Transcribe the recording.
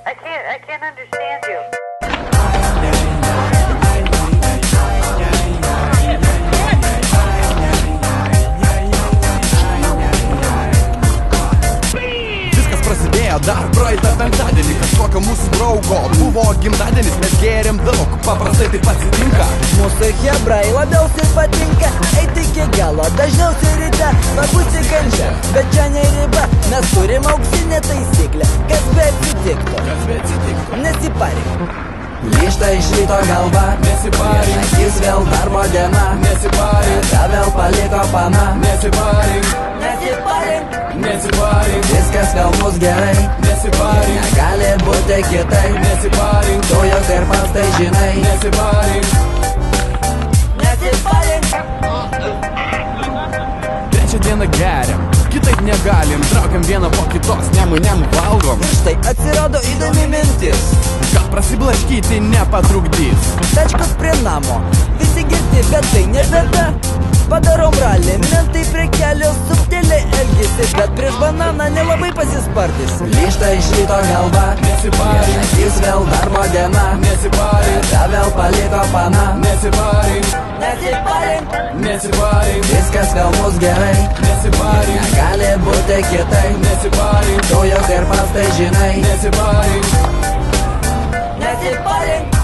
I can't understand you. Viskas prasidėjo dar praeitą penktadienį. Kažkokio mūsų draugo buvo gimtadienis, mes gėrėm daug, paprastai taip atsitinka. Mūsų hebrai labiausiai patinka eiti iki galo, dažniausiai ryte pabūti kančia. Bet čia ne riba, mes turim auksinę taisyklę. Kas be atsitiktų, nesiparink. Grįžta iš ryto galva, Nesiparink, akis vėl darbo diena, nesiparink, tą vėl paliko pana. nesiparink, nesiparink, Viskas vėl bus gerai, nesiparink, negali būti kitaip. nesiparink, Tu juk ir pats tai žinai. nesiparink. Trečią dieną geriam, kitaip negalim, traukiam vieną po kitos, nemu valgom. Štai atsirado įdomi mintis. Gal prasiblaškyti nepatrukdys. Tačkos prie namo, visi girti, bet tai ne bėda. Padarom ralį, mentai prie kelio subtiliai elgisi, bet prieš bananą nelabai pasispartys. Grįžta iš ryto galva, Nesiparink, akis vėl darbo diena, nesiparink, tą vėl paliko pana. nesiparink, nesiparink, Viskas vėl bus gerai, nesiparink, negali būti kitaip. nesiparink, Tu juk ir pats tai žinai. nesiparink. Nesiparink.